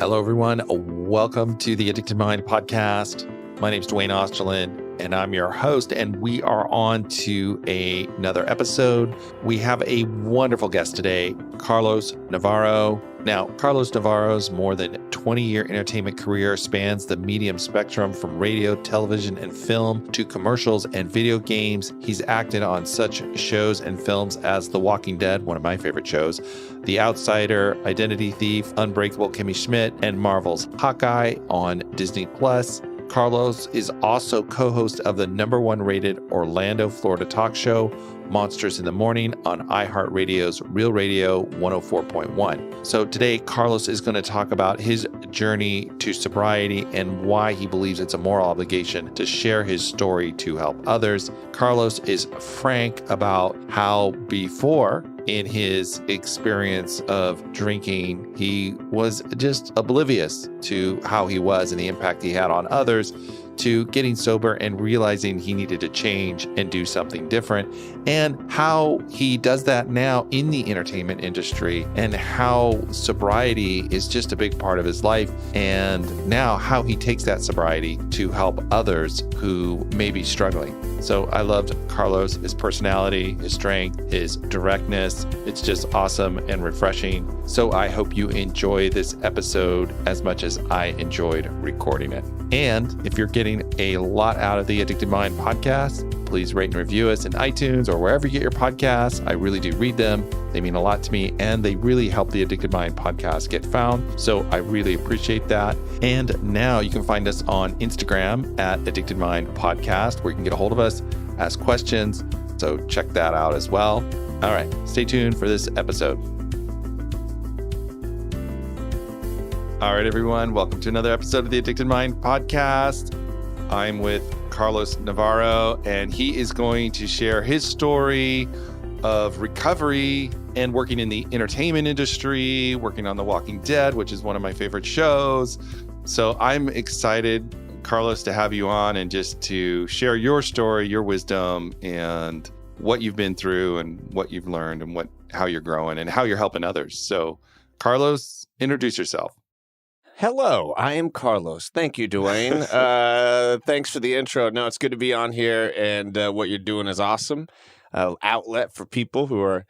Hello, everyone. Welcome to the Addicted Mind podcast. My name is Duane and I'm your host, and we are on to another episode. We have a wonderful guest today, Carlos Navarro. Now, Carlos Navarro's more than 20-year entertainment career spans the medium spectrum from radio, television, and film to commercials and video games. He's acted on such shows and films as The Walking Dead, one of my favorite shows, The Outsider, Identity Thief, Unbreakable Kimmy Schmidt, and Marvel's Hawkeye on Disney+. Carlos is also co-host of the #1 rated Orlando, Florida talk show, Monsters in the Morning, on iHeartRadio's Real Radio 104.1. So today, Carlos is going to talk about his journey to sobriety and why he believes it's a moral obligation to share his story to help others. Carlos is frank about how before, in his experience of drinking, he was just oblivious to how he was and the impact he had on others, to getting sober and realizing he needed to change and do something different, and how he does that now in the entertainment industry, and how sobriety is just a big part of his life, and now how he takes that sobriety to help others who may be struggling. So I loved Carlos, his personality, his strength, his directness. It's just awesome and refreshing. So I hope you enjoy this episode as much as I enjoyed recording it. And if you're getting a lot out of the Addicted Mind podcast, please rate and review us in iTunes or wherever you get your podcasts. I really do read them. They mean a lot to me, and they really help the Addicted Mind podcast get found. So I really appreciate that. And now you can find us on Instagram at Addicted Mind Podcast, where you can get a hold of us, ask questions. So check that out as well. All right, stay tuned for this episode. All right, everyone, welcome to another episode of the Addicted Mind podcast. I'm with Carlos Navarro, and he is going to share his story of recovery and working in the entertainment industry, working on The Walking Dead, which is one of my favorite shows. So I'm excited, Carlos, to have you on and just to share your story, your wisdom, and what you've been through and what you've learned and how you're growing and how you're helping others. So, Carlos, introduce yourself. Hello, I am Carlos. Thank you, Duane. Thanks for the intro. No, it's good to be on here, and what you're doing is awesome. Outlet for people who are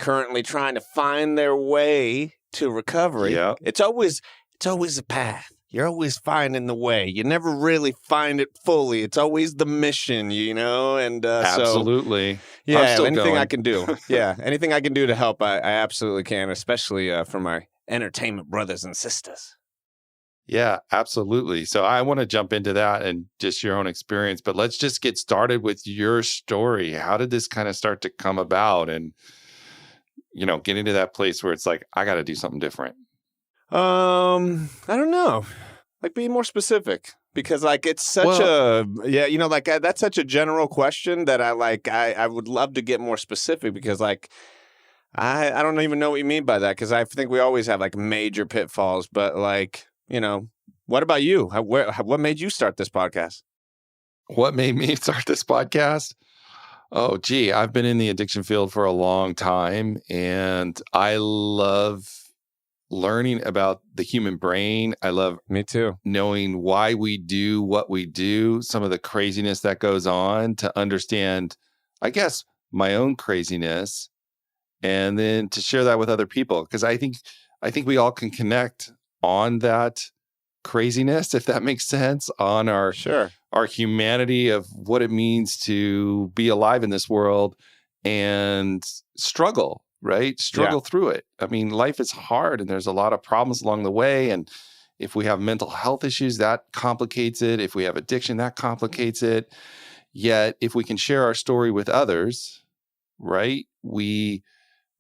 currently trying to find their way to recovery. Yeah. It's always a path. You're always finding the way. You never really find it fully. It's always the mission, and Absolutely. So, anything going. I can do. Yeah, anything I can do to help, I absolutely can, especially for my entertainment brothers and sisters. Yeah, absolutely. So I want to jump into that and just your own experience, but let's just get started with your story. How did this kind of start to come about and, getting to that place where it's like, I got to do something different? I don't know. Be more specific, because it's such that's such a general question that I would love to get more specific, because I don't even know what you mean by that, because I think we always have major pitfalls, but what about you? What made you start this podcast? What made me start this podcast? Oh, gee, I've been in the addiction field for a long time, and I love learning about the human brain. I love Me too. knowing why we do what we do, some of the craziness that goes on, to understand, I guess, my own craziness, and then to share that with other people. Because I think we all can connect on that craziness, if that makes sense, on our humanity of what it means to be alive in this world and struggle, right? Struggle through it. I mean, life is hard and there's a lot of problems along the way. And if we have mental health issues, that complicates it. If we have addiction, that complicates it. Yet, if we can share our story with others, right, we're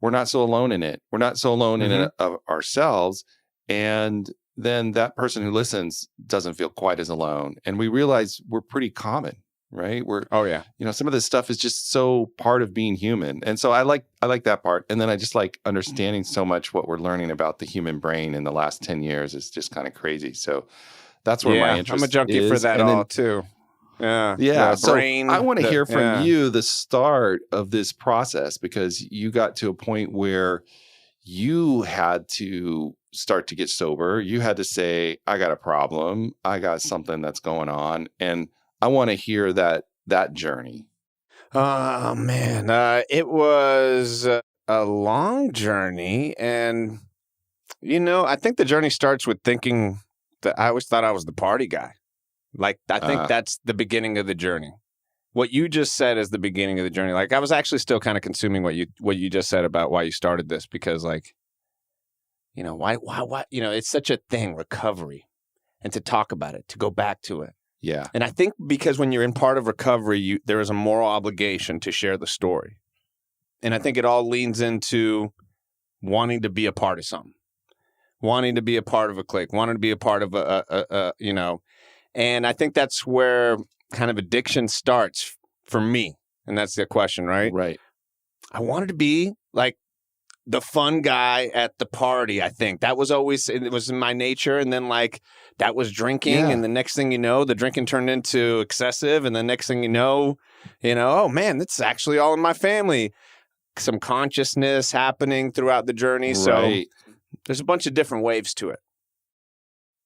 not so alone in it. We're not so alone in it of ourselves. And then that person who listens doesn't feel quite as alone. And we realize we're pretty common, right? Some of this stuff is just so part of being human. And so I like that part. And then I just like understanding so much what we're learning about the human brain in the last 10 years is just kind of crazy. So that's where my interest is. I'm a junkie for that too. Yeah. So brain, I want to hear from you the start of this process, because you got to a point where you had to start to get sober. You had to say, I got a problem. I got something that's going on. And I want to hear that journey. Oh, man. It was a long journey. And, I think the journey starts with thinking that I always thought I was the party guy. Like, I think that's the beginning of the journey. What you just said is the beginning of the journey. Like, I was actually still kind of consuming what you just said about why you started this, because, like, why, it's such a thing, recovery, and to talk about it, to go back to it. Yeah. And I think because when you're in part of recovery, there is a moral obligation to share the story. And I think it all leans into wanting to be a part of something, wanting to be a part of a clique, wanting to be a part of and I think that's where kind of addiction starts for me. And that's the question, right? Right. I wanted to be like the fun guy at the party. I think that was always, it was in my nature. And then like that was drinking. Yeah. And the next thing you know, the drinking turned into excessive. And the next thing you know, oh man, that's actually all in my family. Some consciousness happening throughout the journey. Right. So there's a bunch of different waves to it.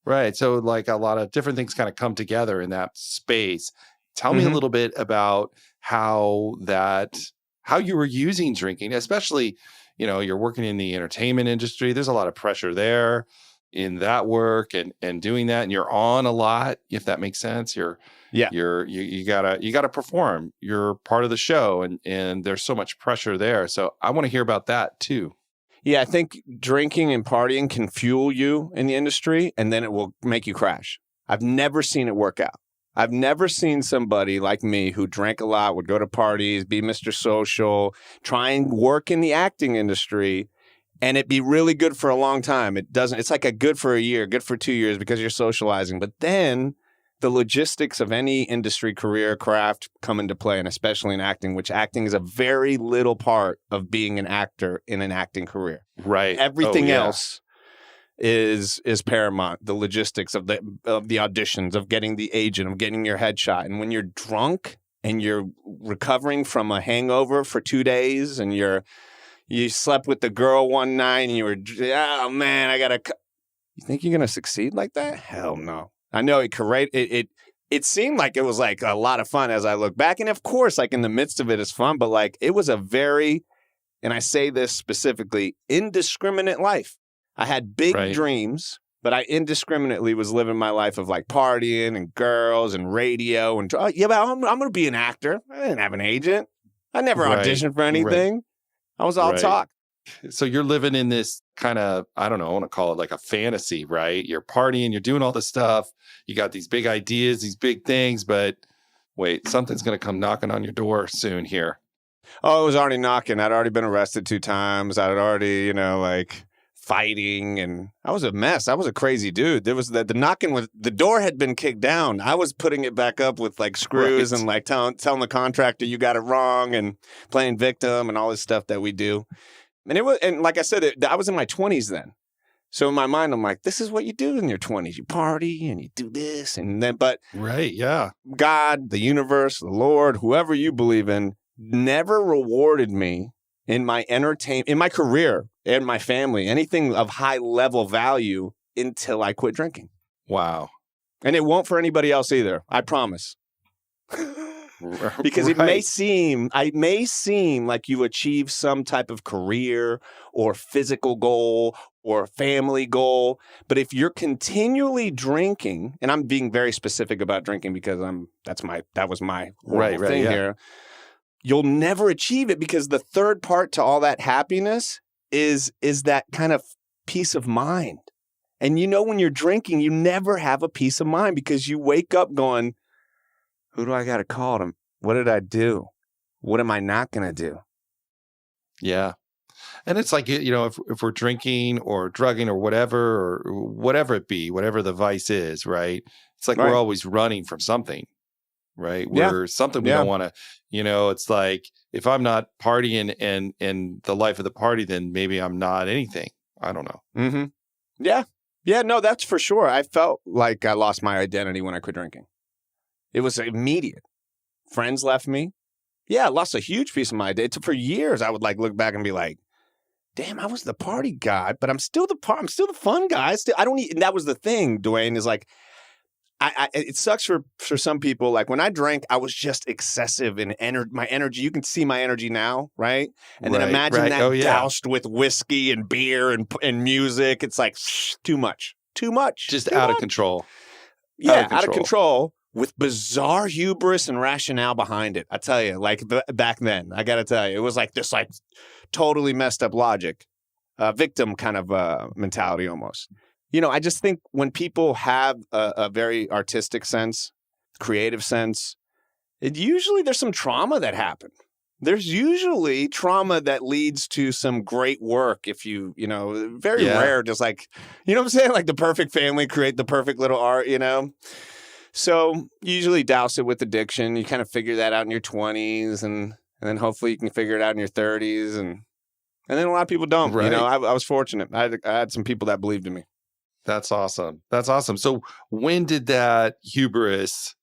Right. So like a lot of different things kind of come together in that space. Tell me a little bit about how you were using drinking, especially, you're working in the entertainment industry. There's a lot of pressure there in that work and doing that. And you're on a lot, if that makes sense. You gotta perform. You're part of the show and there's so much pressure there. So I want to hear about that too. Yeah, I think drinking and partying can fuel you in the industry, and then it will make you crash. I've never seen it work out. I've never seen somebody like me who drank a lot, would go to parties, be Mr. Social, try and work in the acting industry, and it be really good for a long time. It's like a good for a year, good for 2 years because you're socializing. But then the logistics of any industry, career, craft come into play, and especially in acting, which acting is a very little part of being an actor in an acting career. Right. Everything else is paramount. The logistics of the auditions, of getting the agent, of getting your headshot. And when you're drunk and you're recovering from a hangover for 2 days and you slept with the girl one night and you were, oh man, you think you're going to succeed like that? Hell no. I know it seemed like it was like a lot of fun as I look back. And of course, like in the midst of it is fun, but like it was a very, and I say this specifically, indiscriminate life. I had big dreams, but I indiscriminately was living my life of like partying and girls and radio and, but I'm going to be an actor. I didn't have an agent. I never auditioned for anything. I was all talk. So you're living in this kind of, I don't know, I want to call it like a fantasy, right? You're partying, you're doing all this stuff. You got these big ideas, these big things, but wait, something's going to come knocking on your door soon here. Oh, it was already knocking. I'd already been arrested 2 times. I'd already, fighting, and I was a mess. I was a crazy dude. There was the knocking with the door had been kicked down. I was putting it back up with like screws and like telling the contractor you got it wrong and playing victim and all this stuff that we do. And like I said, I was in my 20s then. So in my mind, I'm like, this is what you do in your 20s. You party and you do this and then, but right, yeah. God, the universe, the Lord, whoever you believe in, never rewarded me in my in my career and my family, anything of high level value until I quit drinking. Wow. And it won't for anybody else either. I promise. Because it may seem like you achieve some type of career or physical goal or family goal, but if you're continually drinking, and I'm being very specific about drinking because that was my thing here, you'll never achieve it because the third part to all that happiness is that kind of peace of mind. And when you're drinking, you never have a peace of mind because you wake up going, who do I got to call them? What did I do? What am I not going to do? Yeah. And it's like, if we're drinking or drugging or whatever it be, whatever the vice is, right? It's like we're always running from something, right? We're something we don't want to, it's like if I'm not partying and the life of the party, then maybe I'm not anything. I don't know. Mm-hmm. Yeah. Yeah, no, that's for sure. I felt like I lost my identity when I quit drinking. It was immediate. Friends left me. Yeah, I lost a huge piece of my identity. For years, I would like look back and be like, damn, I was the party guy, but I'm still I'm still the fun guy. I don't need, and that was the thing, Duane, is like, it sucks for some people. Like when I drank, I was just excessive in my energy. You can see my energy now, right? And then imagine that doused with whiskey and beer and music. It's like too much. Just out of control. Yeah, out of control with bizarre hubris and rationale behind it. I tell you, like back then, I got to tell you, it was like this like totally messed up logic, victim kind of mentality almost. You know, I just think when people have a very artistic sense, creative sense, there's some trauma that happened. There's usually trauma that leads to some great work if very rare, just like, you know what I'm saying? Like the perfect family create the perfect little art, you know? So you usually douse it with addiction. You kind of figure that out in your 20s and then hopefully you can figure it out in your 30s. And then a lot of people don't, you know? I was fortunate. I had some people that believed in me. That's awesome. So when did that hubris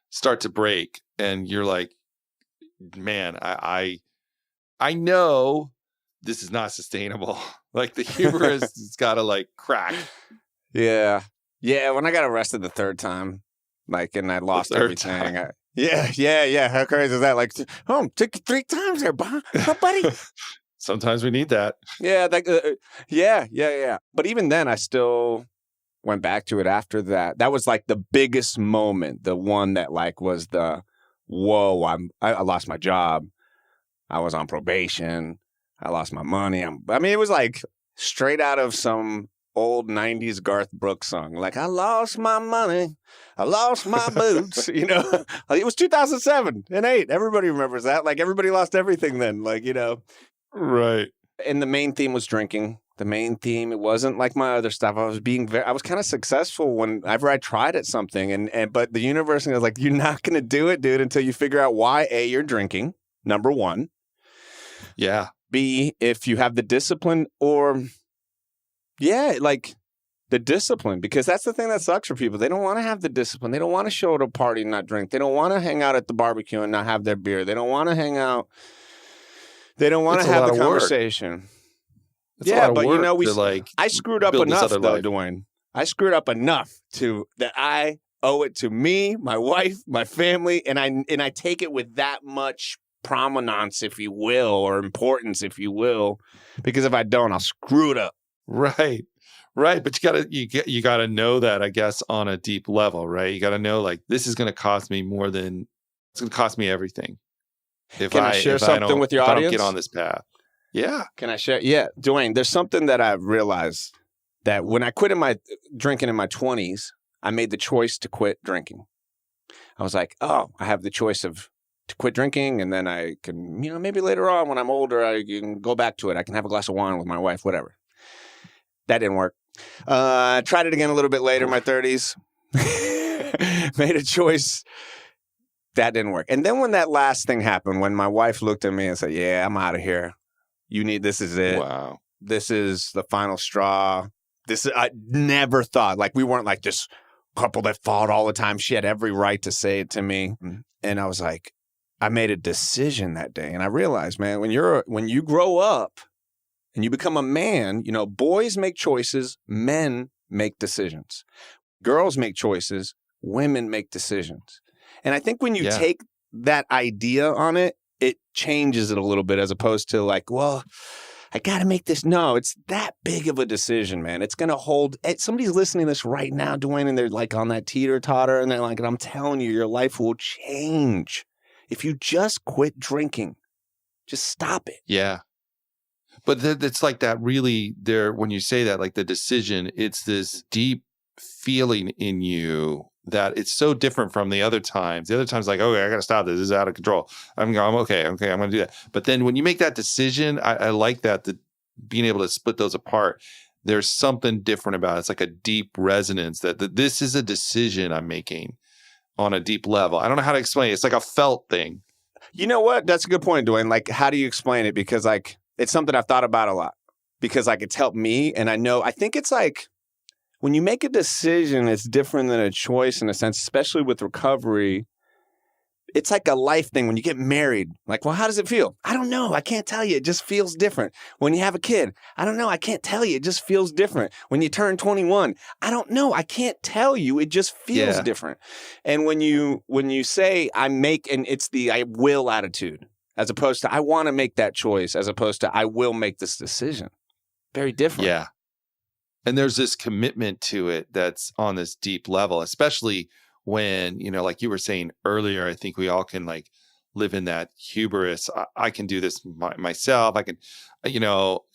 start to break? And you're like, man, I know this is not sustainable. Like the hubris has got to like crack. Yeah. Yeah. When I got arrested the third time, like, and I lost everything. Yeah. How crazy is that? Like, took you 3 times there, buddy. Sometimes we need that. Yeah, yeah. But even then, I still went back to it after that. That was like the biggest moment, the one that like was the, whoa, I lost my job. I was on probation. I lost my money. It was like straight out of some old 90s Garth Brooks song. Like, I lost my money. I lost my boots. You know, it was 2007 and 8. Everybody remembers that. Like, everybody lost everything then. Like, you know. Right. And the main theme was drinking. The main theme, it wasn't like my other stuff. I was kind of successful whenever I tried at something. But the universe was like, you're not going to do it, dude, until you figure out why, A, you're drinking, number one. Yeah. B, if you have the discipline the discipline, because that's the thing that sucks for people. They don't want to have the discipline. They don't want to show at a party and not drink. They don't want to hang out at the barbecue and not have their beer. They don't want to hang out. They don't want to have the conversation. But you know, I screwed up enough though, Duane. I screwed up enough that I owe it to me, my wife, my family, and I take it with that much prominence, if you will, or importance, if you will, because if I don't, I'll screw it up. Right. But you gotta know that, I guess, on a deep level, right? You gotta know, like, this is going to cost me more than it's going to cost me everything. Can I share something with your audience? I don't get on this path. Yeah. Can I share? Yeah, Duane, there's something that I've realized that when I quit drinking in my 20s, I made the choice to quit drinking. I was like, I have the choice to quit drinking, and then I can, maybe later on when I'm older, I can go back to it. I can have a glass of wine with my wife, whatever. That didn't work. I tried it again a little bit later in my 30s. Made a choice. That didn't work. And then when that last thing happened, when my wife looked at me and said, yeah, I'm out of here. This is it. Wow. This is the final straw. I never thought, like, we weren't like this couple that fought all the time. She had every right to say it to me. And I was like, I made a decision that day. And I realized, man, when you grow up and you become a man, boys make choices, men make decisions. Girls make choices, women make decisions. And I think when you take that idea on it, it changes it a little bit, as opposed to like, well, I got to make this. No, it's that big of a decision, man. It's going to hold. Somebody's listening to this right now, Duane, and they're like on that teeter-totter, and they're like, and I'm telling you, your life will change if you just quit drinking. Just stop it. Yeah. But it's like that really there, when you say that, like the decision, it's this deep feeling in you that it's so different from the other times. The other times, like, okay, I got to stop this. This is out of control. I'm okay. I'm going to do that. But then when you make that decision, I like that being able to split those apart, there's something different about it. It's like a deep resonance that this is a decision I'm making on a deep level. I don't know how to explain it. It's like a felt thing. You know what? That's a good point, Duane. Like, how do you explain it? Because, like, it's something I've thought about a lot. Because, like, it's helped me. And I think it's like, when you make a decision, it's different than a choice in a sense, especially with recovery, it's like a life thing. When you get married, like, well, how does it feel? I don't know. I can't tell you. It just feels different. When you have a kid, I don't know. I can't tell you. It just feels different. When you turn 21, I don't know. I can't tell you. It just feels different. And when you say and it's the I will attitude, as opposed to I want to make that choice, as opposed to I will make this decision. Very different. Yeah. And there's this commitment to it that's on this deep level, especially when, like you were saying earlier, I think we all can like live in that hubris. I can do this myself. I can,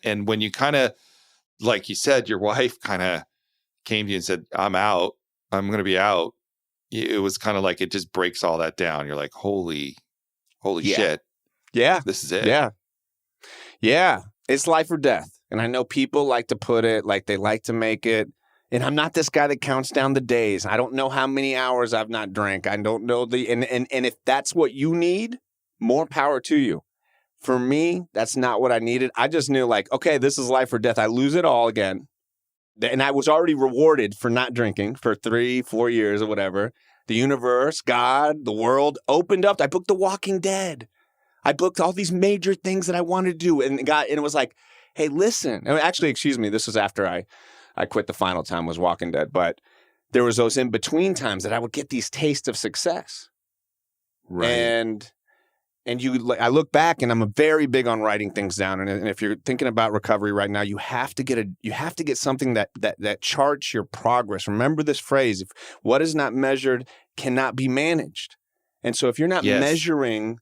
and when you kind of, like you said, your wife kind of came to you and said, I'm out, I'm going to be out. It was kind of like, it just breaks all that down. You're like, holy shit. Yeah. This is it. Yeah. Yeah. It's life or death. And I know people like to put it like they like to make it. And I'm not this guy that counts down the days. I don't know how many hours I've not drank. I don't know and if that's what you need, more power to you. For me, that's not what I needed. I just knew like, okay, this is life or death. I lose it all again. And I was already rewarded for not drinking for 3-4 years or whatever. The universe, God, the world opened up. I booked The Walking Dead. I booked all these major things that I wanted to do. And it was like, hey, listen. Actually, excuse me. This was after I quit the final time was Walking Dead. But there was those in-between times that I would get these tastes of success. Right. And I look back and I'm very big on writing things down. And if you're thinking about recovery right now, you have to get something that charts your progress. Remember this phrase, if what is not measured cannot be managed. And so if you're not measuring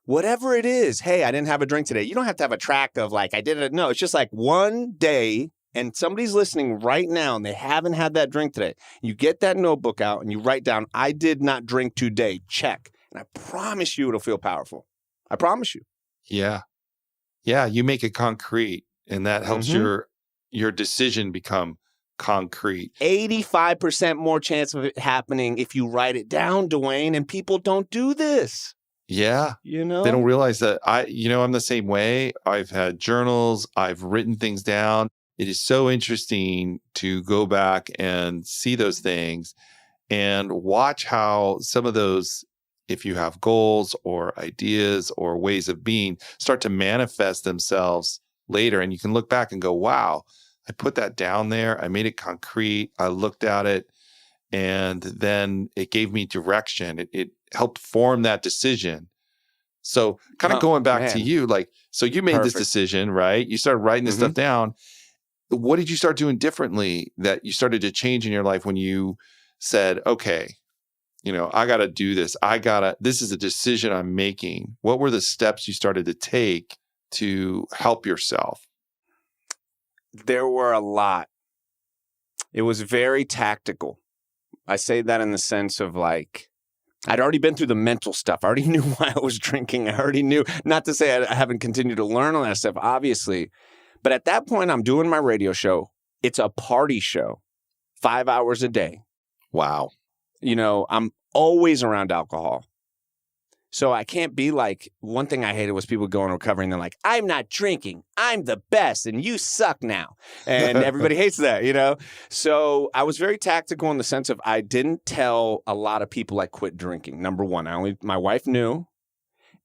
whatever it is, hey, I didn't have a drink today. You don't have to have a track of like, I did it. No, it's just like one day and somebody's listening right now and they haven't had that drink today. You get that notebook out and you write down, I did not drink today. Check. And I promise you it'll feel powerful. I promise you. Yeah. Yeah. You make it concrete and that helps your decision become concrete. 85% more chance of it happening if you write it down, Duane, and people don't do this. Yeah. They don't realize that I'm the same way. I've had journals. I've written things down. It is so interesting to go back and see those things and watch how some of those, if you have goals or ideas or ways of being, start to manifest themselves later. And you can look back and go, wow, I put that down there. I made it concrete. I looked at it. And then it gave me direction. It helped form that decision. So kind of going back to you, like, so you made this decision, right? You started writing this stuff down. What did you start doing differently that you started to change in your life when you said, okay, I got to do this. This is a decision I'm making. What were the steps you started to take to help yourself? There were a lot. It was very tactical. I say that in the sense of like, I'd already been through the mental stuff. I already knew why I was drinking. I already knew, not to say I haven't continued to learn on that stuff, obviously. But at that point, I'm doing my radio show. It's a party show, 5 hours a day. Wow. I'm always around alcohol. So I can't be like, one thing I hated was people going to recovery and they're like, I'm not drinking. I'm the best and you suck now. And everybody hates that, So I was very tactical in the sense of I didn't tell a lot of people I quit drinking. Number one, my wife knew,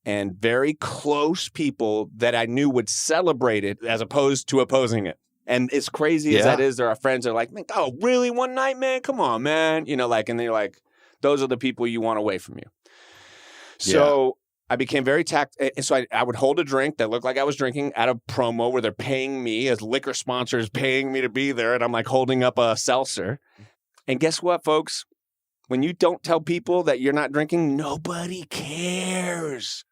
and very close people that I knew would celebrate it as opposed to opposing it. And as crazy as that is, there are friends that are like, oh, really? One night, man? Come on, man. And they're like, those are the people you want away from you. So I became very and so I would hold a drink that looked like I was drinking at a promo where they're paying me as liquor sponsors, paying me to be there. And I'm like holding up a seltzer. And guess what, folks? When you don't tell people that you're not drinking, nobody cares.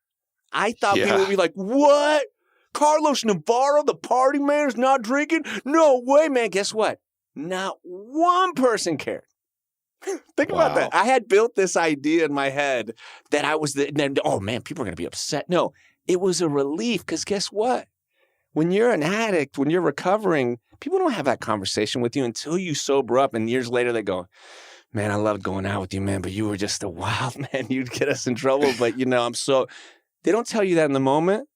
I thought people would be like, what? Carlos Navarro, the party man, is not drinking? No way, man. Guess what? Not one person cared. Think about that. I had built this idea in my head that I was oh man, people are going to be upset. No, it was a relief because guess what? When you're an addict, when you're recovering, people don't have that conversation with you until you sober up. And years later, they go, man, I loved going out with you, man, but you were just a wild man. You'd get us in trouble. But, they don't tell you that in the moment.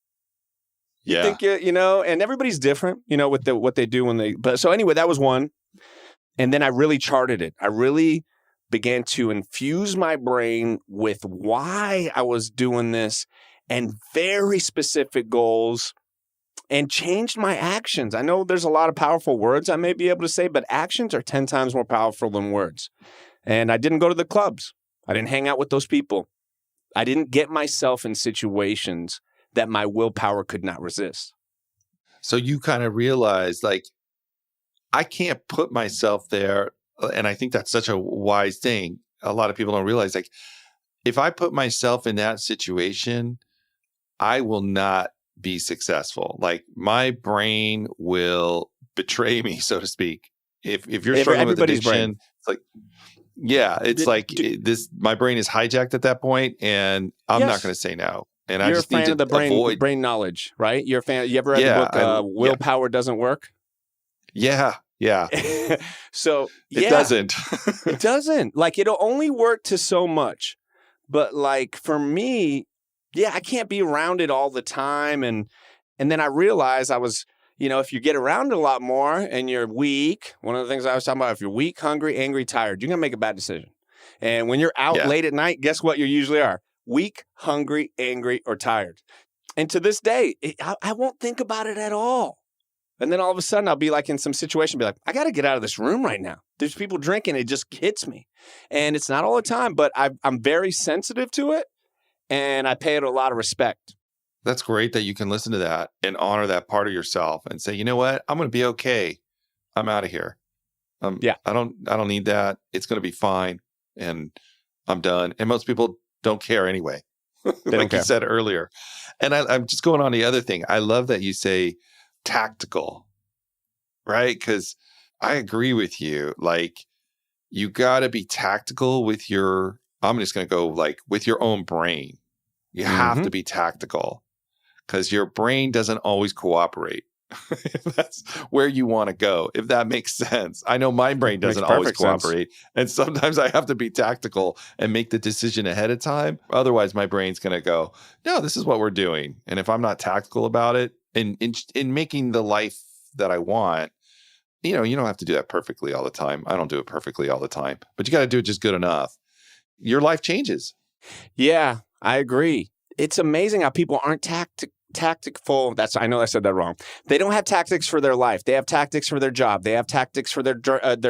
You think, and everybody's different, with what they do but so anyway, that was one. And then I really charted it. I really began to infuse my brain with why I was doing this and very specific goals, and changed my actions. I know there's a lot of powerful words I may be able to say, but actions are 10 times more powerful than words. And I didn't go to the clubs. I didn't hang out with those people. I didn't get myself in situations that my willpower could not resist. So you kind of realize, like, I can't put myself there. And I think that's such a wise thing. A lot of people don't realize, like, if I put myself in that situation, I will not be successful. Like, my brain will betray me, so to speak. If you're struggling with addiction, it's like, yeah, it's my brain is hijacked at that point, and I'm not going to say no. And you're I just a fan need to of the brain knowledge, right? You're a fan. You ever read the book Willpower Doesn't Work? Yeah. Yeah. So it doesn't. It doesn't. Like, it'll only work to so much. But like, for me, I can't be around it all the time. And then I realized I was, if you get around it a lot more and you're weak, one of the things I was talking about, if you're weak, hungry, angry, tired, you're going to make a bad decision. And when you're out late at night, guess what you usually are? Weak, hungry, angry, or tired. And to this day, I won't think about it at all. And then all of a sudden, I'll be like in some situation, be like, I got to get out of this room right now. There's people drinking. It just hits me. And it's not all the time, but I'm very sensitive to it. And I pay it a lot of respect. That's great that you can listen to that and honor that part of yourself and say, you know what? I'm going to be okay. I'm out of here. I don't need that. It's going to be fine. And I'm done. And most people don't care anyway, like you said earlier. And I'm just going on the other thing. I love that you say tactical, right? Because I agree with you. Like, you got to be tactical with I'm just going to go like with your own brain. You have to be tactical because your brain doesn't always cooperate. That's where you want to go, if that makes sense. I know my brain doesn't always cooperate. And sometimes I have to be tactical and make the decision ahead of time. Otherwise, my brain's going to go, no, this is what we're doing. And if I'm not tactical about it, in making the life that I want, you don't have to do that perfectly all the time. I don't do it perfectly all the time, but you got to do it just good enough. Your life changes. Yeah, I agree. It's amazing how people aren't tactful. I know I said that wrong. They don't have tactics for their life. They have tactics for their job. They have tactics for their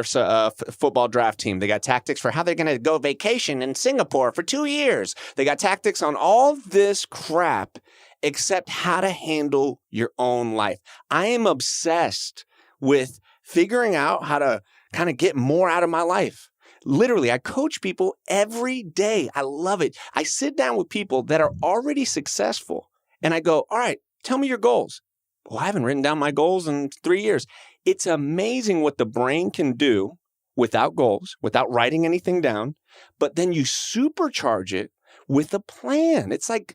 football draft team. They got tactics for how they're going to go vacation in Singapore for 2 years. They got tactics on all this crap except how to handle your own life. I am obsessed with figuring out how to kind of get more out of my life. Literally, I coach people every day. I love it. I sit down with people that are already successful and I go, all right, tell me your goals. Well, I haven't written down my goals in 3 years. It's amazing what the brain can do without goals, without writing anything down, but then you supercharge it with a plan. It's like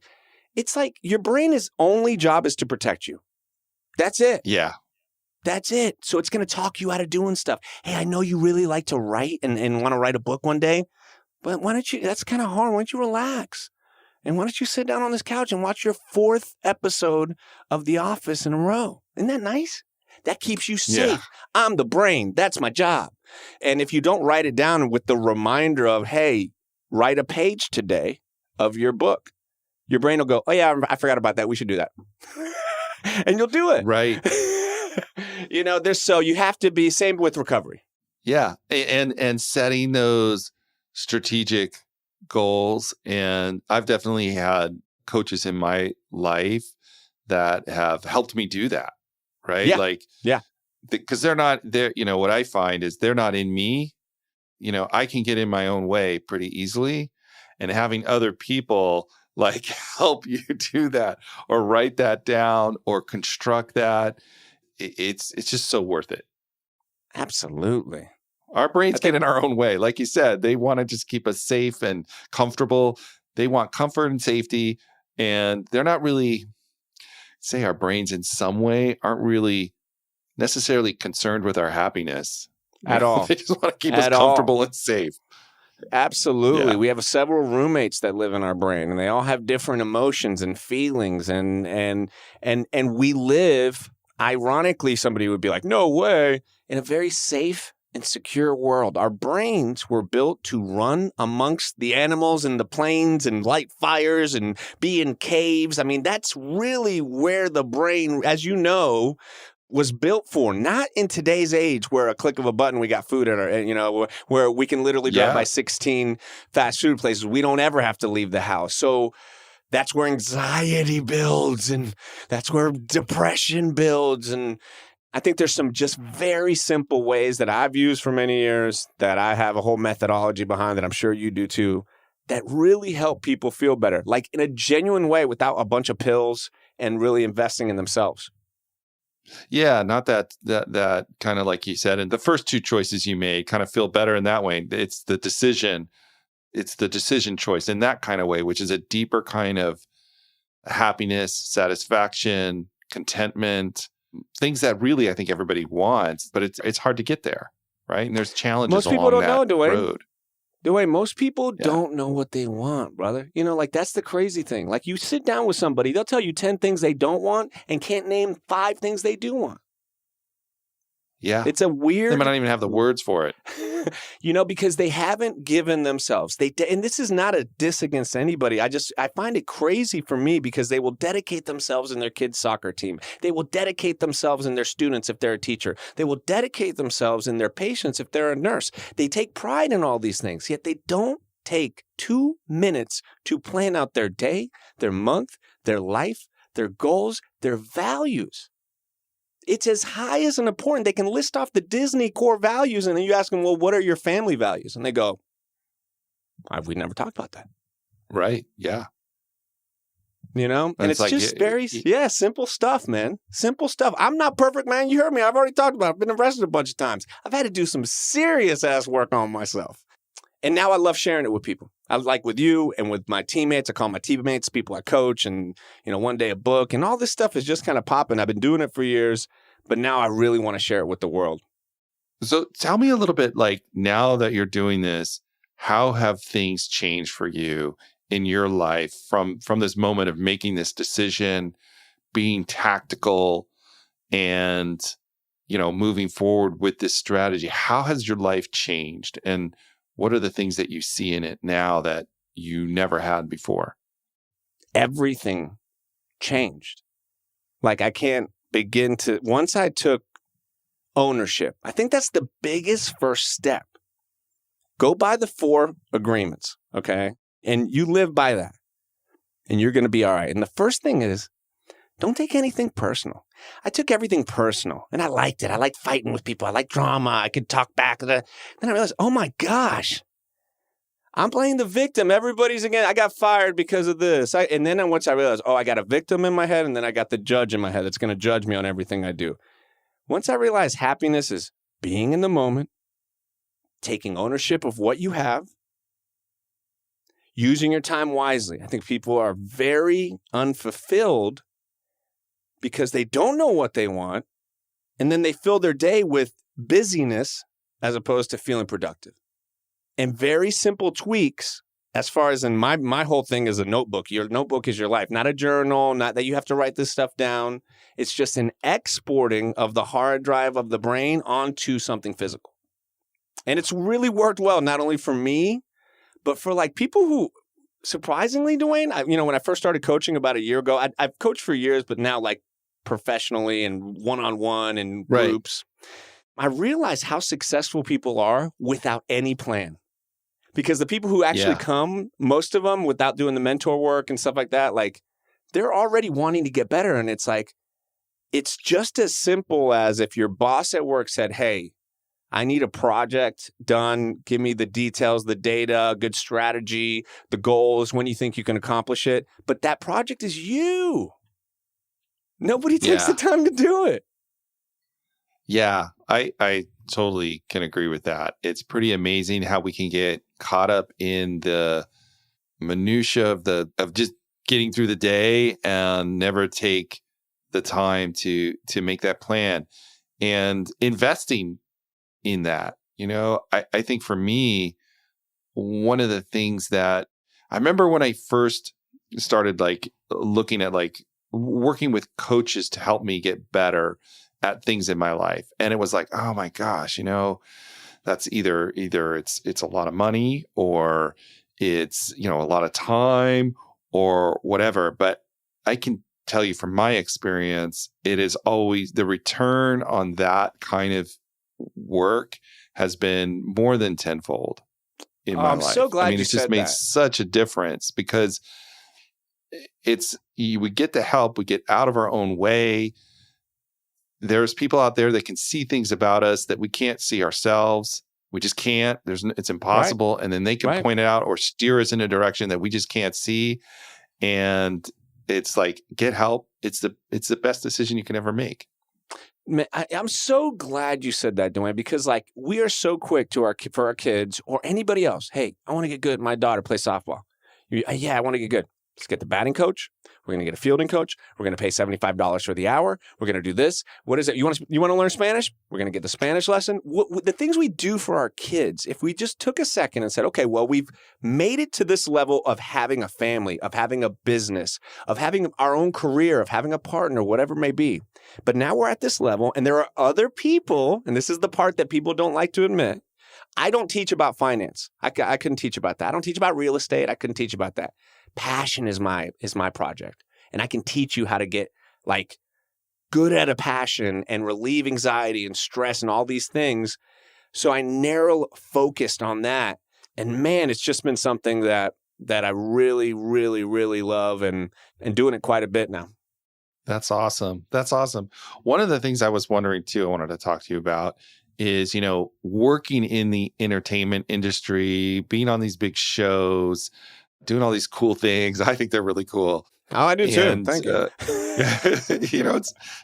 your brain's only job is to protect you. That's it. Yeah. That's it. So it's going to talk you out of doing stuff. Hey, I know you really like to write and want to write a book one day, but that's kind of hard. Why don't you relax? And why don't you sit down on this couch and watch your 4th episode of The Office in a row? Isn't that nice? That keeps you safe. Yeah. I'm the brain. That's my job. And if you don't write it down with the reminder of, hey, write a page today of your book, your brain will go, oh, yeah, I forgot about that. We should do that. And you'll do it. Right. You have to be, same with recovery. Yeah. And setting those strategic goals. And I've definitely had coaches in my life that have helped me do that. Right. Yeah. Because they're not there. What I find is they're not in me. I can get in my own way pretty easily, and having other people help you do that or write that down or construct that. It's just so worth it. Absolutely. Our brains get in our own way. Like you said, they want to just keep us safe and comfortable. They want comfort and safety. And they're not really, say our brains in some way aren't really necessarily concerned with our happiness. At all. They just want to keep us comfortable and safe. Absolutely. Yeah. We have several roommates that live in our brain, and they all have different emotions and feelings. And we live, ironically, somebody would be like, no way, in a very safe and secure world. Our brains were built to run amongst the animals and the plains and light fires and be in caves. I mean, that's really where the brain, as you know, was built for. Not in today's age where a click of a button, we got food in our, where we can literally drive by 16 fast food places. We don't ever have to leave the house. So that's where anxiety builds, and that's where depression builds. And I think there's some just very simple ways that I've used for many years, that I have a whole methodology behind that I'm sure you do too, that really help people feel better, like in a genuine way without a bunch of pills and really investing in themselves. Yeah, not that kind of, like you said, and the first two choices you made kind of feel better in that way. It's the decision choice in that kind of way, which is a deeper kind of happiness, satisfaction, contentment, things that really I think everybody wants, but it's hard to get there, right? And there's challenges most people along don't know, that Duane. road. Duane, most people don't know what they want, brother. Like that's the crazy thing. Like you sit down with somebody, they'll tell you 10 things they don't want and can't name 5 things they do want. Yeah. It's a weird... They might not even have the words for it. Because they haven't given themselves. And this is not a diss against anybody. I find it crazy for me because they will dedicate themselves in their kids' soccer team. They will dedicate themselves in their students if they're a teacher. They will dedicate themselves in their patients if they're a nurse. They take pride in all these things, yet they don't take 2 minutes to plan out their day, their month, their life, their goals, their values. It's as high as an important. They can list off the Disney core values, and then you ask them, well, what are your family values? And they go, we never talked about that. Right. Yeah. And it's like, just very simple stuff, man. Simple stuff. I'm not perfect, man. You heard me. I've already talked about it. I've been arrested a bunch of times. I've had to do some serious ass work on myself. And now I love sharing it with people. I like with you and with my teammates. I call my teammates people I coach, and, one day a book, and all this stuff is just kind of popping. I've been doing it for years, but now I really want to share it with the world. So tell me a little bit, like, now that you're doing this, how have things changed for you in your life from this moment of making this decision, being tactical, and, moving forward with this strategy? How has your life changed? And what are the things that you see in it now that you never had before? Everything changed. Like I can't begin to, once I took ownership, I think that's the biggest first step. Go by the 4 agreements, okay? And you live by that, and you're going to be all right. And the first thing is, don't take anything personal. I took everything personal, and I liked it. I liked fighting with people. I liked drama. I could talk back. Then I realized, oh my gosh, I'm playing the victim. Everybody's again. I got fired because of this. And then once I realized, I got a victim in my head, and then I got the judge in my head that's going to judge me on everything I do. Once I realized happiness is being in the moment, taking ownership of what you have, using your time wisely. I think people are very unfulfilled because they don't know what they want, and then they fill their day with busyness as opposed to feeling productive. And very simple tweaks, as far as in my whole thing is a notebook. Your notebook is your life, not a journal, not that you have to write this stuff down. It's just an exporting of the hard drive of the brain onto something physical. And it's really worked well, not only for me, but for like people who, surprisingly, Duane, when I first started coaching about a year ago, I've coached for years, but now like professionally and one-on-one and groups, I realized how successful people are without any plan. Because the people who actually come, most of them, without doing the mentor work and stuff like that, like they're already wanting to get better. And it's like, it's just as simple as if your boss at work said, hey, I need a project done. Give me the details, the data, good strategy, the goals, when you think you can accomplish it. But that project is you. Nobody takes the time to do it. Yeah, I totally can agree with that. It's pretty amazing how we can get caught up in the minutia of just getting through the day and never take the time to make that plan and investing in that. I think for me, one of the things that I remember when I first started like looking at like working with coaches to help me get better at things in my life. And it was like, oh my gosh, That's either it's a lot of money, or it's, a lot of time or whatever. But I can tell you from my experience, it is always the return on that kind of work has been more than tenfold in my life. I'm so glad you it's just said made that. such a difference, because we get the help, we get out of our own way. There's people out there that can see things about us that we can't see ourselves. We just can't. It's impossible. Right. And then they can point it out or steer us in a direction that we just can't see. And it's like, get help. It's the best decision you can ever make. Man, I'm so glad you said that, Duane, because like we are so quick for our kids or anybody else. Hey, I want to get good. My daughter plays softball. Yeah, I want to get good. Let's get the batting coach. We're going to get a fielding coach. We're going to pay $75 for the hour. We're going to do this. What is it? You want to learn Spanish? We're going to get the Spanish lesson. The things we do for our kids, if we just took a second and said, okay, well, we've made it to this level of having a family, of having a business, of having our own career, of having a partner, whatever it may be. But now we're at this level, and there are other people, and this is the part that people don't like to admit. I don't teach about finance. I couldn't teach about that. I don't teach about real estate. I couldn't teach about that. Passion is my project. And I can teach you how to get like good at a passion and relieve anxiety and stress and all these things. So I narrow focused on that. And man, it's just been something that I really, really, really love and doing it quite a bit now. That's awesome. That's awesome. One of the things I was wondering too, I wanted to talk to you about is, working in the entertainment industry, being on these big shows, doing all these cool things. I think they're really cool. Oh, I do too. Thank you.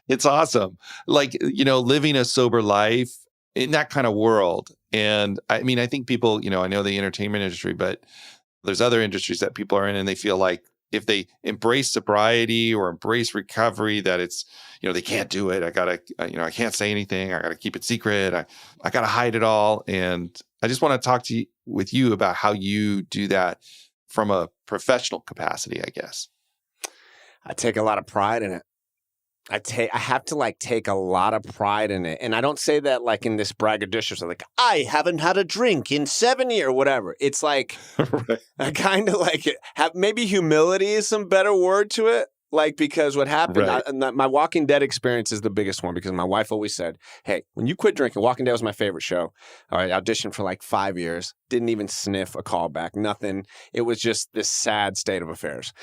It's awesome. Like, living a sober life in that kind of world. And I think people, I know the entertainment industry, but there's other industries that people are in, and they feel like if they embrace sobriety or embrace recovery, that it's, they can't do it. I gotta, I can't say anything. I gotta keep it secret. I gotta hide it all. And I just want to talk with you about how you do that from a professional capacity, I guess. I take a lot of pride in it. I have to take a lot of pride in it. And I don't say that like in this braggadocious, like, I haven't had a drink in 7 years or whatever. It's like, right. I kind of like it. Maybe humility is some better word to it. Like, because what happened, right. My Walking Dead experience is the biggest one, because my wife always said, hey, when you quit drinking, Walking Dead was my favorite show. All right, auditioned for like 5 years, didn't even sniff a callback, nothing. It was just this sad state of affairs.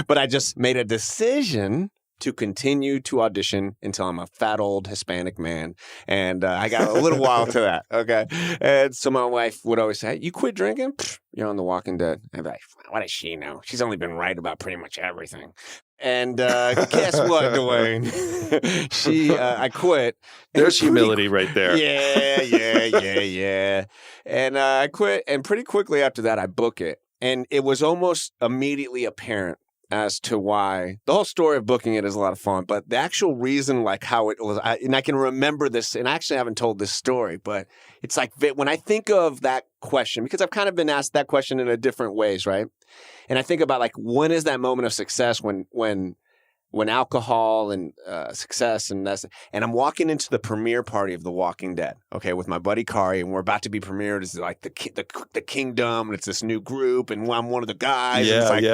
But I just made a decision to continue to audition until I'm a fat old Hispanic man. And I got a little while to that, okay? And so my wife would always say, you quit drinking? Pfft, you're on The Walking Dead. I'd be like, what does she know? She's only been right about pretty much everything. And guess what, Duane? I quit. There's humility right there. Yeah. And I quit, and pretty quickly after that, I book it. And it was almost immediately apparent as to why. The whole story of booking it is a lot of fun, but the actual reason, like how it was, and I can remember this, and I actually haven't told this story, but it's like when I think of that question, because I've kind of been asked that question in a different ways, right? And I think about like, when is that moment of success when alcohol and success and I'm walking into the premiere party of The Walking Dead, okay, with my buddy Kari, and we're about to be premiered as like the kingdom, and it's this new group, and I'm one of the guys. Yeah, and it's like,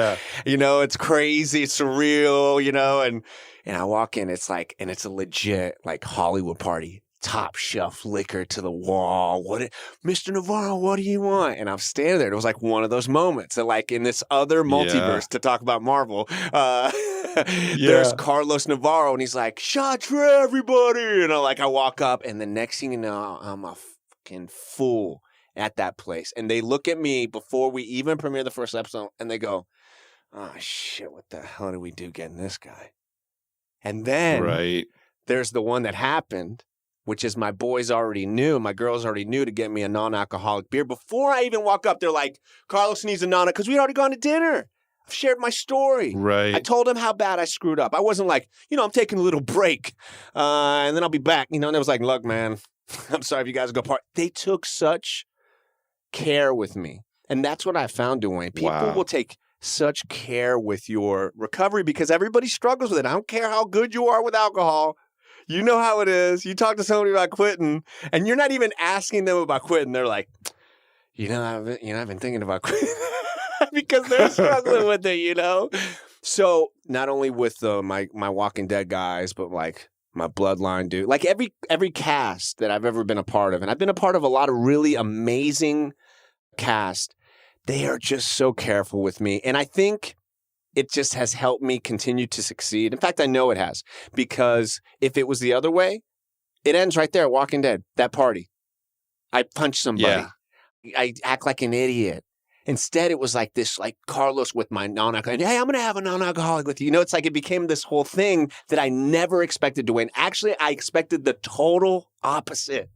it's crazy, it's surreal, and I walk in, it's like, and it's a legit like Hollywood party. Top shelf liquor to the wall. Mr. Navarro, what do you want? And I'm standing there. It was like one of those moments that, like, in this other multiverse, to talk about Marvel, there's Carlos Navarro, and he's like, shots for everybody. And I walk up, and the next thing you know, I'm a fucking fool at that place. And they look at me before we even premiere the first episode, and they go, oh, shit, what the hell did we do getting this guy? And then there's the one that happened, which is my boys already knew, my girls already knew to get me a non-alcoholic beer. Before I even walk up, they're like, Carlos needs a because we'd already gone to dinner. I've shared my story. Right. I told him how bad I screwed up. I wasn't like, I'm taking a little break, and then I'll be back. And it was like, look, man, I'm sorry if you guys go apart. They took such care with me. And that's what I found, Duane. People will take such care with your recovery because everybody struggles with it. I don't care how good you are with alcohol. You know how it is. You talk to somebody about quitting, and you're not even asking them about quitting. They're like, I've been thinking about quitting because they're struggling with it, So not only with my Walking Dead guys, but like my Bloodline dude, like every cast that I've ever been a part of, and I've been a part of a lot of really amazing cast. They are just so careful with me, and I think it just has helped me continue to succeed. In fact, I know it has, because if it was the other way, it ends right there. Walking Dead, that party. I punch somebody. Yeah. I act like an idiot. Instead, it was like this, like Carlos with my non-alcoholic. Hey, I'm going to have a non-alcoholic with you. It's like it became this whole thing that I never expected to win. Actually, I expected the total opposite.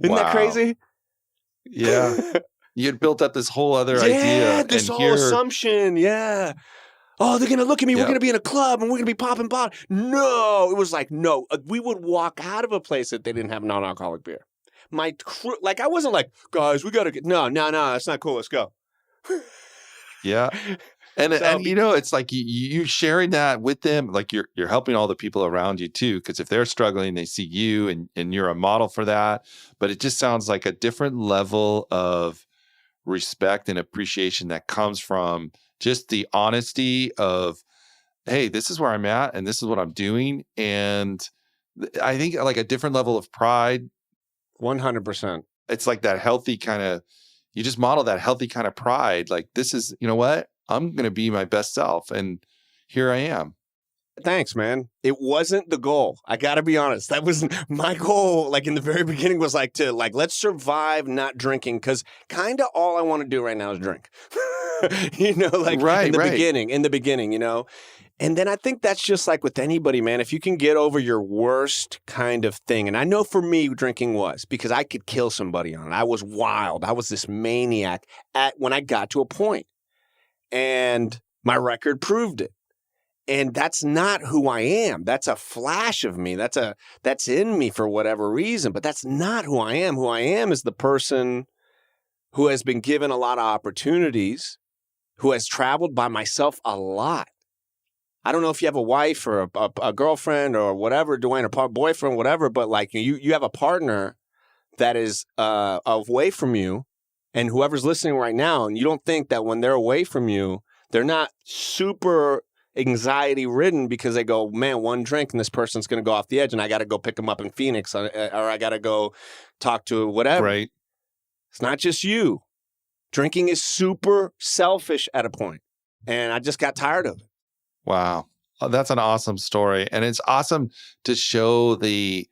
Isn't that crazy? Yeah. You had built up this whole other idea. Yeah, this whole assumption. Yeah. Oh, they're going to look at me. Yep. We're going to be in a club and we're going to be popping bottles. No. It was like, no. We would walk out of a place that they didn't have non-alcoholic beer. My crew, like, I wasn't like, guys, we got to get, no, that's not cool. Let's go. Yeah. And it's like you sharing that with them, like you're helping all the people around you too, because if they're struggling, they see you and you're a model for that. But it just sounds like a different level of respect and appreciation that comes from just the honesty of, hey, this is where I'm at and this is what I'm doing. And I think like a different level of pride. 100%. It's like that healthy kind of, you just model that healthy kind of pride. Like, this is, you know what? I'm going to be my best self. And here I am. Thanks, man. It wasn't the goal. I got to be honest. That was my goal. Like in the very beginning was like let's survive not drinking. Because kind of all I want to do right now is drink, in the beginning, And then I think that's just like with anybody, man. If you can get over your worst kind of thing. And I know for me, drinking was because I could kill somebody on it. I was wild. I was this maniac when I got to a point. And my record proved it. And that's not who I am. That's a flash of me. That's in me for whatever reason. But that's not who I am. Who I am is the person who has been given a lot of opportunities, who has traveled by myself a lot. I don't know if you have a wife or a girlfriend or whatever, Duane, or boyfriend, whatever, but like you have a partner that is away from you, and whoever's listening right now, and you don't think that when they're away from you, they're not super anxiety ridden because they go, man, one drink and this person's going to go off the edge and I got to go pick them up in Phoenix or I got to go talk to whatever. Right. It's not just you. Drinking is super selfish at a point, and I just got tired of it. Wow. Oh, that's an awesome story. And it's awesome to show the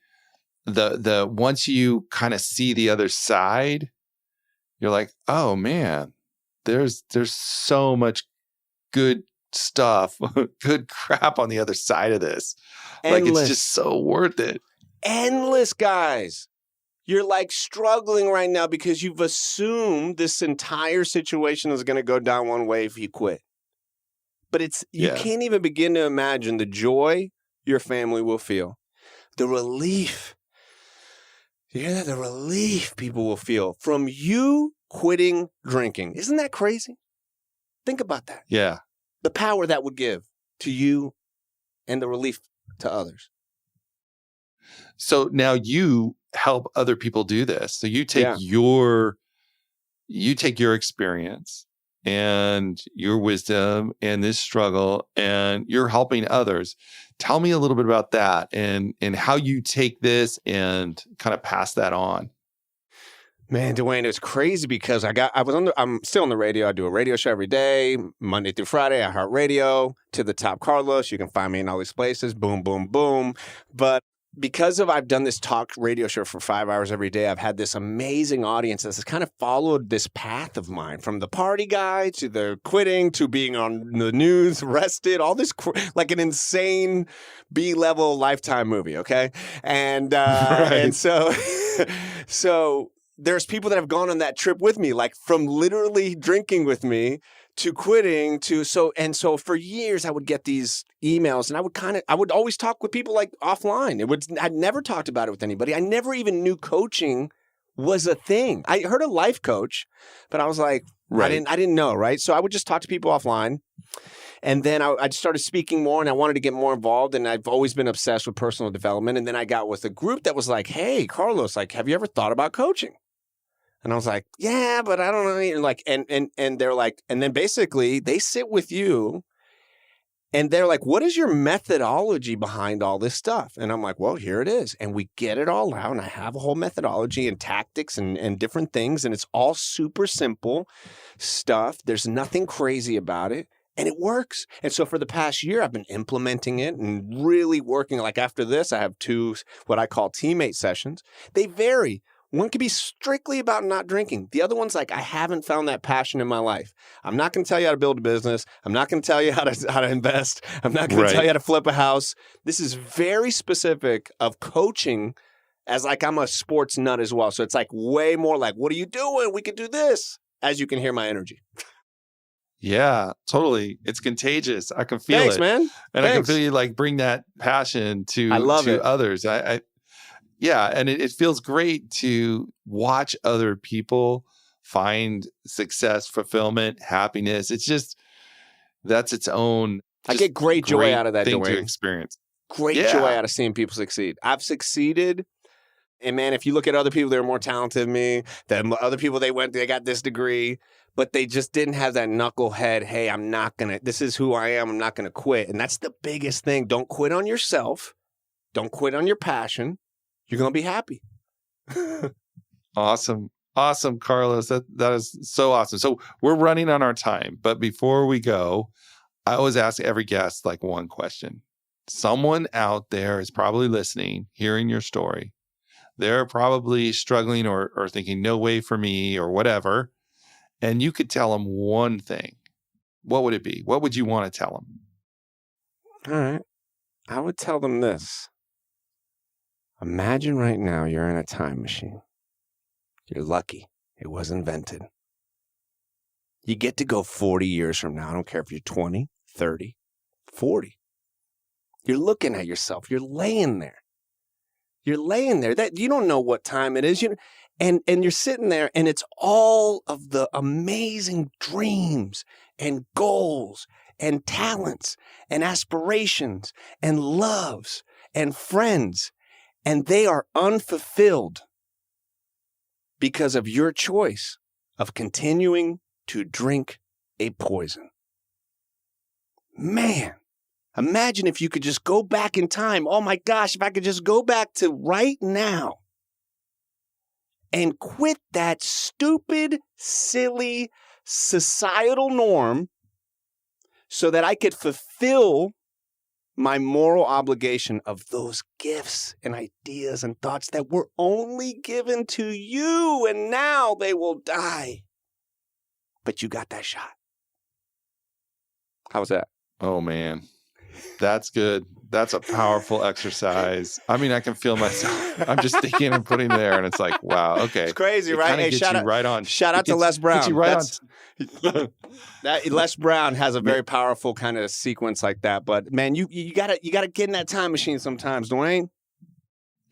once you kind of see the other side, you're like, oh man, there's so much good stuff, good crap on the other side of this. Endless. Like, it's just so worth it. Endless, guys. You're like struggling right now because you've assumed this entire situation is going to go down one way if you quit. But you can't even begin to imagine the joy your family will feel. The relief. You hear that? The relief people will feel from you quitting drinking. Isn't that crazy? Think about that. Yeah. The power that would give to you and the relief to others. So now you help other people do this. So you take your experience and your wisdom and this struggle, and you're helping others. Tell me a little bit about that and how you take this and kind of pass that on. Man, Duane, it's crazy because I'm still on the radio. I do a radio show every day, Monday through Friday. I heart radio to the top Carlos. You can find me in all these places. Boom, boom, boom. But because I've done this talk radio show for 5 hours every day, I've had this amazing audience that's kind of followed this path of mine, from the party guy to the quitting to being on the news, arrested, all this like an insane B-level Lifetime movie. Okay, and and so there's people that have gone on that trip with me, like from literally drinking with me to quitting to so for years I would get these emails, and I would always talk with people like offline. I'd never talked about it with anybody. I never even knew coaching was a thing. I heard a life coach, but I was like, Right. I didn't know, right? So I would just talk to people offline. And then I started speaking more and I wanted to get more involved. And I've always been obsessed with personal development. And then I got with a group that was like, hey, Carlos, like, have you ever thought about coaching? And I was like, yeah, but I don't know. And like, and they're like, and then basically they sit with you and they're like, what is your methodology behind all this stuff? And I'm like, well, here it is. And we get it all out. And I have a whole methodology and tactics and different things. And it's all super simple stuff. There's nothing crazy about it. And it works. And so for the past year, I've been implementing it and really working. Like after this, I have 2 what I call teammate sessions. They vary. One could be strictly about not drinking. The other one's like, I haven't found that passion in my life. I'm not going to tell you how to build a business. I'm not going to tell you how to invest. I'm not going to tell you how to flip a house. This is very specific of coaching as like I'm a sports nut as well. So it's like way more like, what are you doing? We could do this. As you can hear my energy. Yeah, totally. It's contagious. I can feel Thanks, it. man. And I can feel you like bring that passion to others. Yeah, and it feels great to watch other people find success, fulfillment, happiness. It's just, that's its own. I get great joy out of that, thing Duane. to experience. Great joy out of seeing people succeed. I've succeeded. And man, if you look at other people, they're more talented than me. Then other people, they got this degree, but they just didn't have that knucklehead. Hey, this is who I am. I'm not going to quit. And that's the biggest thing. Don't quit on yourself. Don't quit on your passion. You're going to be happy. Awesome. Awesome, Carlos. That is so awesome. So we're running on our time, but before we go, I always ask every guest like one question. Someone out there is probably listening, hearing your story. They're probably struggling or thinking, no way for me or whatever. And you could tell them one thing. What would it be? What would you want to tell them? All right. I would tell them this. Imagine right now you're in a time machine. You're lucky it was invented. You get to go 40 years from now. I don't care if you're 20, 30, 40. You're looking at yourself. You're laying there. That you don't know what time it is. And you're sitting there and it's all of the amazing dreams and goals and talents and aspirations and loves and friends. And they are unfulfilled because of your choice of continuing to drink a poison. Man, imagine if you could just go back in time. Oh my gosh, if I could just go back to right now and quit that stupid, silly, societal norm so that I could fulfill my moral obligation of those gifts and ideas and thoughts that were only given to you, and now they will die. But you got that shot. How was that? Oh, man. That's good. That's a powerful exercise. I mean, I can feel myself. I'm just thinking and putting there, and it's like, wow, okay. It's crazy, right? Hey, shout out to Les Brown. Les Brown has a very powerful kind of sequence like that. But man, you gotta get in that time machine sometimes, Duane.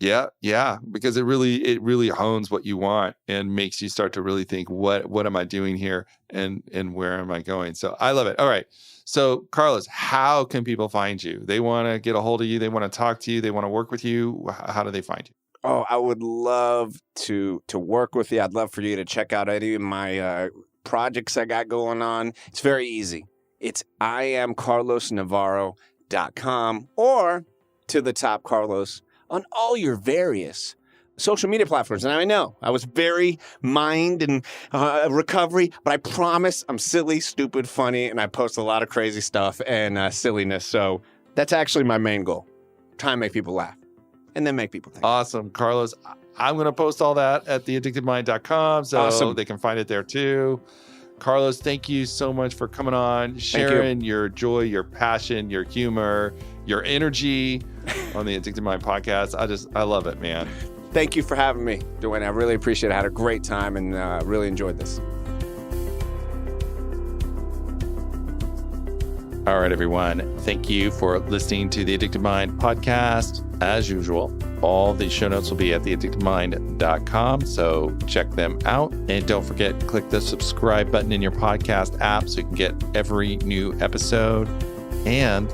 Yeah, because it really hones what you want and makes you start to really think, what am I doing here and where am I going? So I love it. All right. So Carlos, how can people find you? They want to get a hold of you. They want to talk to you. They want to work with you. How do they find you? Oh, I would love to work with you. I'd love for you to check out any of my projects I got going on. It's very easy. It's IamCarlosNavarro.com or to the top Carlos on all your various social media platforms. And I know I was very mind and recovery, but I promise I'm silly, stupid, funny, and I post a lot of crazy stuff and silliness. So that's actually my main goal. Try and make people laugh and then make people think. Awesome, Carlos. I'm going to post all that at theaddictedmind.com so they can find it there too. Carlos, thank you so much for coming on, sharing your joy, your passion, your humor, your energy on the Addicted Mind podcast. I love it, man. Thank you for having me, Duane. I really appreciate it. I had a great time and really enjoyed this. All right, everyone. Thank you for listening to the Addicted Mind podcast. As usual, all the show notes will be at theaddictedmind.com, so check them out. And don't forget, click the subscribe button in your podcast app so you can get every new episode. And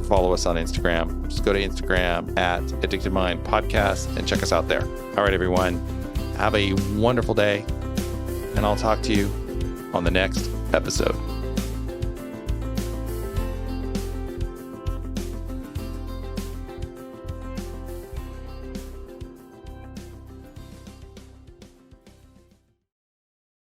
follow us on Instagram. Just go to Instagram at Addicted Mind Podcast and check us out there. All right, everyone. Have a wonderful day, and I'll talk to you on the next episode.